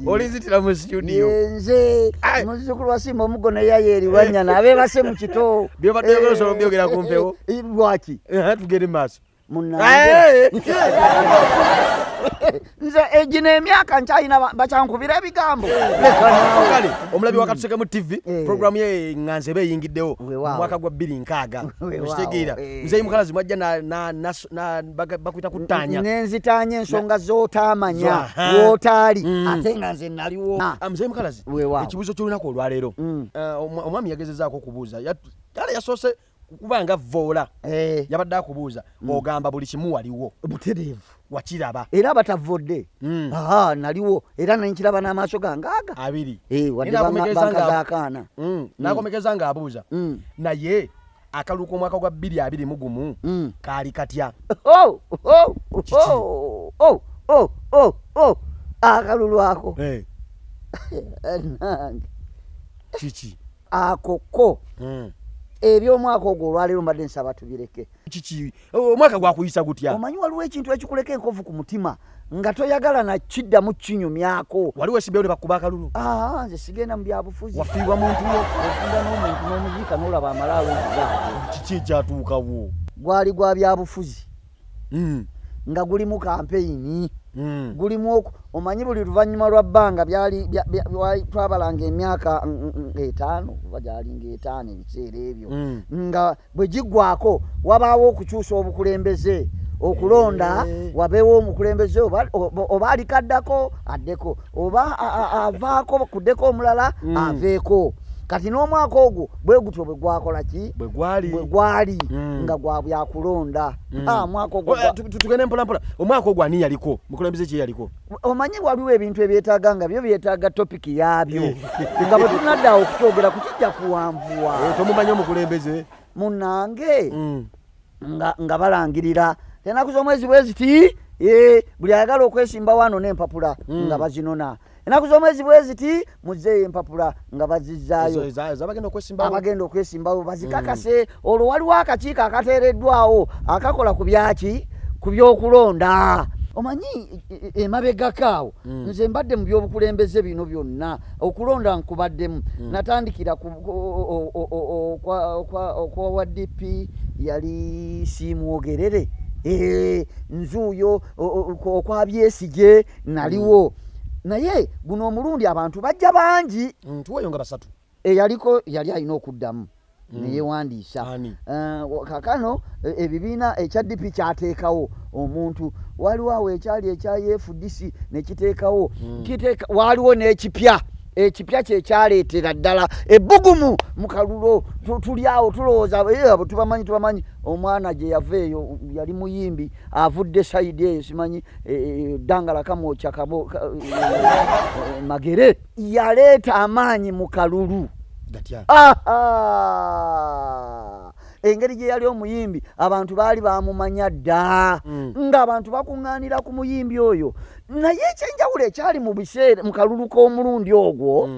Olizitira mu studio. Nze muzukulu wa Simba Omugono yayeri wanyana abe base mu kito. Byo badde byosolo byogera kumpewo. Lwaki? Tugere maso. Munange. Nze ejine emyaka nkyayina bakyankubira ebigambo. Kale omulabi wakatuseka mu TV program ye nganze beyingiddewo mwaka gwa 2006. Okitegeera. Nze mukalazi mwajja na bakwita kutanya. Nenzitanya ensonga z'otamanya wotali ate nga nze naliwo. Mze mukalazi ekibuzo ky'olunaku olwaleero omwami yagezezaako okubuuza yale yasoose kubanga vola yabadde akubuuza ogamba buli kimu waliwo butereevu wakiraba era batavodde naliwo era nankiraba n'amaaso gangaaga abiri wadde bankazaakaana nakomekeza ng'abuuza naye akalulu k'omwaka gwa 2021 kaali katya akalulu ako nange kiki akoko eby'omwaka ogwo olwaleero mbadde nsaba tubireke. Kiki omwaka gwakuyisa gutya? Omanyi waliwo ekintu ekikuleka enkovu ku mutima nga toyagala na kiddamu kinyumyako. Waliwo esibyewo ne bakuba akalulu? Nze sigenda mu byabufuzi. Wafiibwa muntu wo? Ofunda n'omuntu n'omuziika n'olaba amalaawo ntigaabo. Kiki ekyatuukawo? Gwali gwa byabufuzi nga gulimu kampeyini. Gulimu omanyi buli luvannyuma lwa bbanga twabalanga emyaka 5 oba gyalinga 5 ebiseera ebyo nga bwe giggwako wabaawo okukyusa obukulembeze okulonda wabeewo omukulembeze oba alikaddako addeko oba avaako kuddeko omulala aveeko. Kati n'omwaka ogwo bwe gutyo bwe gwakola ki? Bwe gwali nga gwa byakulonda. Mwaka ogwo tugende mpolampola. Omwaka ogwo ani yaliko? Mukulembeze ki yaliko? Omanyi waliwo ebintu ebyetaaga nga byo byetaaga topiki yaabyo nga bwe tunaddawo okukyogera kukijja kuwanvuwa. Tomumanyi omukulembeze? Munnange nga balangirira ennaku z'omwezi bwe ziti buli ayagala okwesimba wano n'empapula nga bazinona. Ennaku z'omwezi bwe ziti muzzeeyo empapula nga bazizzaayo. Abagenda okwesimbawo bazikakase. Olwo waliwo akakiiko akateereddwawo akakola ku byaki? Ku by'okulonda. Omanyi emabegakaawo nze mbadde mu by'obukulembeze bino byonna okulonda nkubaddemu. Natandikira okwa DP yali Simwogerere. Nzuuyo okwa Byesige naliwo. Naye guno omulundi abantu bajja bangi. Tuweyo nga basatu. Yali alina okuddamu neyewandiisa. Kakano ebibiina ekya DP kyateekawo omuntu. Waliwo awo ekyali ekya FDC nekiteekawo. Waliwo n'ekipya. Ekipya kye kyaleetera ddala ebbugumu mu kalulo. Tuli awo tulowooza tubamanyi omwana gye yava eyo yali muyimbi avudde sayidi eyo simanyi Dangala Kamwokya Magere yaleeta amaanyi mu kalulu. Engeri gye yali omuyimbi abantu baali bamumanya dda ng'abantu bakuŋŋaanira ku muyimbi oyo. Naye ekyenjawulo ekyali mu biseera mu kalulu k'omulundi ogwo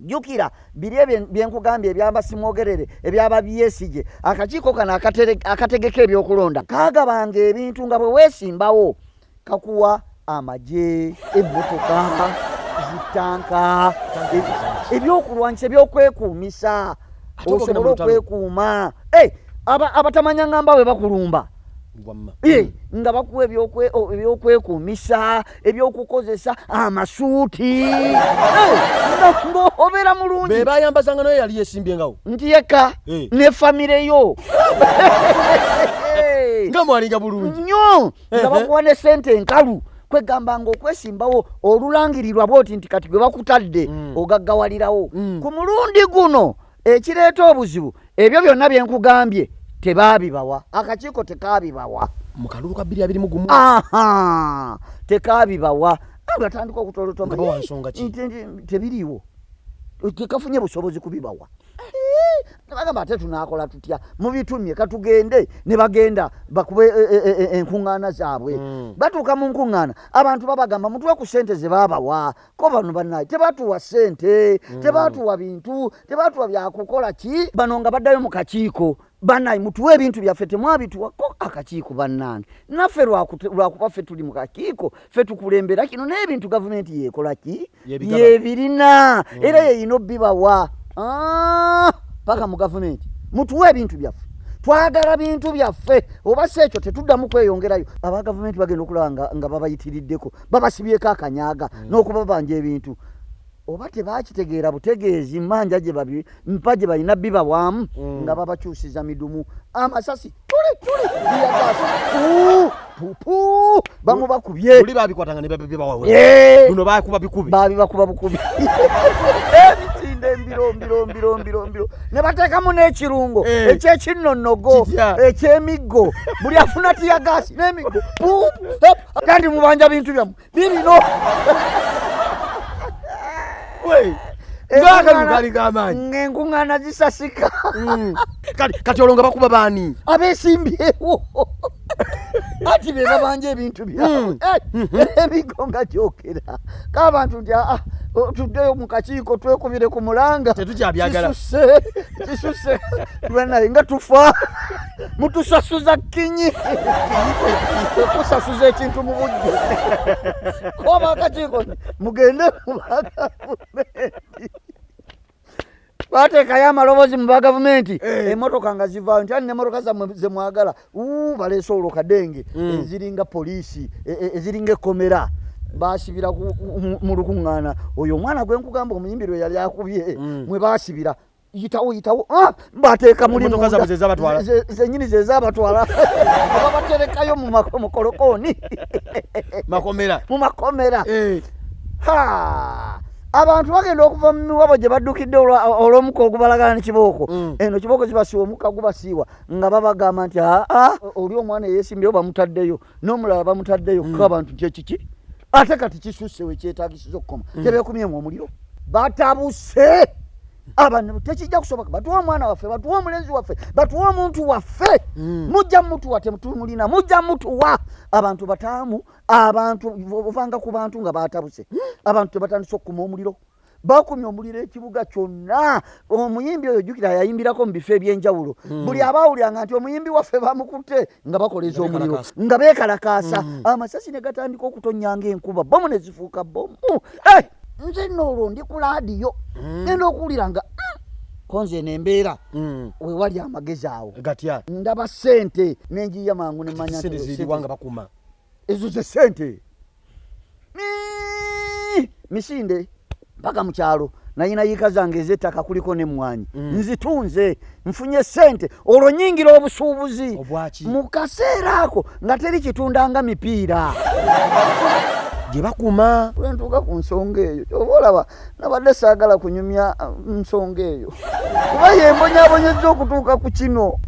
jjukira biri byenkugambye ebyaba Simwogerere ebyaba Byesige akakiiko kano akategeka ebyokulonda kaagabanga ebintu nga bwe weesimbawo kakuwa amagye emmotoka zitanka ebyokulwanyisa ebyokwekuumisa osobola okwekuuma. Abatamanya ngamba bwe bakulumba nga bakuwa ebyokwekuumisa ebyokukozesa amasuuti ng'obeera mulungi. Be bayambazanga naye yali yeesimbye ngawo nti yekka ne famire yo nga mwalinga bulungi nnyo nga bakuwa ne ssente enkalu. Kwegamba ng'okwesimbawo olulangirirwa bw'oti nti kati gwe bakutadde ogaggawalirawo. Ku mulundi guno ekireeta obuzibu ebyo byonna bye nkugambye tebaabibawa. Akakiiko tekaabibawa. mu kalulu ka 221 aha tekabibawa batandika okutolotomba bawa nsonga ki tebiriwo tekafunye busobozi kubibawa bagamba ate tunakola tutya mu bitumye katugende ne bagenda bakube enkuŋŋaana zaabwe batuuka mu nkuŋŋaana abantu babagamba mutuwe ku ssente ze baabawa ko bano bannaye tebatuwa ssente tebatuwa bintu tebatuwa byakukola ki bano nga baddayo mu kakiiko bannaye mutuwe ebintu byaffe temwabituwako akakiiko bannange naffe lwakuba ffe tuli mu kakiiko ffe tukulembera kino n'ebintu gavumenti yeekola ki yebirina era yeyina obbibawa paka mu gavumenti mutuwe ebintu byaffe twagala bintu byaffe oba si ekyo tetuddamu kweyongerayo aba gavumenti bagenda okulaba nga babayitiriddeko babasibyeko akanyaaga n'okuba babanja ebintu oba tebakitegeera butegeezi manja mpa gye balina bibawamu nga babakyusiza midumu amasasi tuli pupu bamu bakubye tuli babikwatanga ne babibawawe luno bakuba bikubi babibakuba bukubi mbiro ne bateekamu n'ekirungo ekyekinnonogo ekyemiggo buli afuna tiyagasi n'emiggo kandi mubanja bintu byamu birino ng'enkuŋŋaana zisasika kati olwo nga bakuba baani abeesimbyewo ati be babanja ebintu byabwe emiggo nga gyokera k'abantu nti tuddeyo mu kakiiko twekubire ku mulanga tetukyabyagala kisuse naye nga tufa mutusasuza kinyi kusasuza ekintu mu budde koba akakiiko mugende mu bagavumenti bateekayo amaloboozi mu bagavumenti emmotoka nga zivaayo nti ali n'emmotoka zammwe ze mwagala baleese olwo kadenge eziringa poliisi eziringa ekkomera basibira mu lukuŋŋaana oyo omwana gwe nkugamba omuyimbirwe yali akubye mwe basibira yitawo bateeka mulimu zenyini zezabatwala babaterekayo mu kolokooni mu makomera abantu bagenda okuva mu miwabo gye baddukidde olw'omukka ogubalagana ne kibooko eno kibooko kibasiwa omukka gubasiiwa nga babagamba nti oli omwana eyeesimbyeyo bamutaddeyo n'omulala bamutaddeyo kuko abantu nti ekiki ate kati kisusse wekyetagisiza okukoma tebeekumyemu omuliro batabuse abantu tekijja kusoboka batuwa omwana waffe batuwa omulenzi waffe batuwa omuntu waffe mujja mutuwa temutumulina mujja mutuwa abantu bataamu abantu ovanga ku bantu nga batabuse abantu tebatandise okukuma omuliro bakumya omuliro ekibuga kyonna omuyimbi oyo jjukira yayimbirako mu bifo ebyenjawulo buli abaawuliranga nti omuyimbi waffe bamukutte nga bakoleza omuliro nga beekalakaasa amasasi ne gatandika okutonyanga enkuba bomu ne zifuuka bomu nze n'olwo ndi ku laadiyo genda okuwulira nga konze nembeera wewali amagezi awo ndaba ssente nenjiya mangu nemanya ezo ze ssente misinde mpaka mu kyalo nayina yiika zange ez'ettaka kuliko n'emmwanyi nzitunze nfunye ssente olwo nyingira obusuubuzi mu kaseera ako nga teri kitundanga mipiira gye bakuma lwentuuka ku nsonga eyo oba olaba nabadde saagala kunyumya nsonga eyo kuba yembonyabonyezza okutuuka ku kino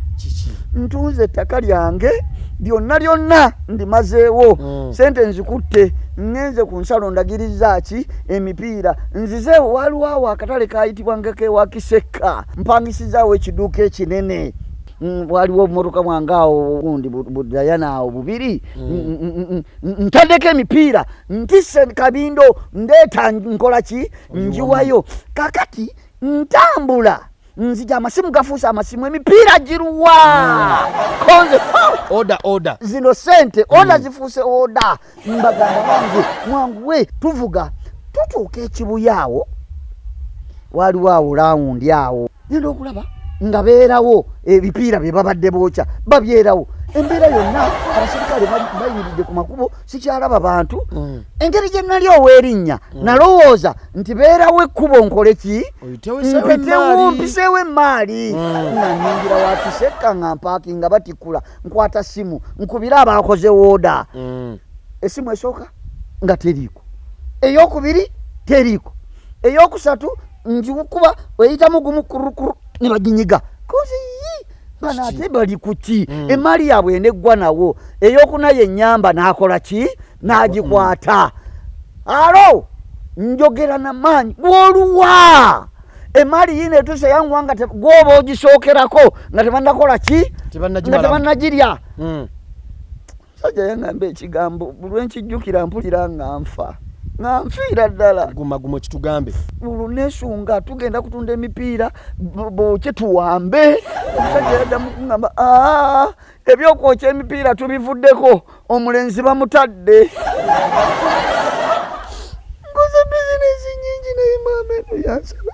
ntunze ettaka lyange lyonna ndimazeewo sente nzikutte ngenze ku nsalo ndagiriza ki emipiira nzize waliwo akatale kayitibwangako ewa Kiseka mpangisizaawo ekiduuka ekinene waliwo obumotoka bwange awo bundi budayana awo bubiri ntaddeko emipiira ntisse kabindo ndeeta nkola ki njiwayo kakati ntambula nzija amasimu gafuusa amasimu emipiira giruwa konze oda zino sente oda zifuuse oda mbagamba bange mwanguwe tuvuga tutuuka ekibuyaawo waliwo awo lawundi awo genda okulaba nga beerawo ebipiira bye babadde bookya babyerawo embeera yonna abasirikale bayimiridde ku makubo sikyalaba bantu engeri gye nali ow'erinnya nalowooza nti beerawo ekkubo nkole ki mpitewo mpiseewo emmaali nga nyingira wa Kiseka nga mpaaki nga batikkula nkwata simu nkubira abaakoze wooda essimu esooka nga teriiko ey'okubiri teriiko ey'okusatu ngiwukuba eyitamu gumu kurukuru ne baginyiga kozi bana ate bali kuti emali yaabwe eneggwa nawo eyokuna yennyamba n'akola ki n'agikwata alo njogera na maanyi gwoluwa emali yine etuse yangu nga gwoba ogisookerako nga tebannakola ki nga tebannagirya sajja yangamba ekigambo bulwenkijjukira mpulira nga nfa nga nfiira ddala guma kitugambe ulunesunga tugenda kutunda emipiira bokye tuwambe omusajja yaddamu kugamba ebyokwokya emipiira tubivuddeko omulenzi bamutadde nkoze bizinesi nyingi naye maama eno yansaba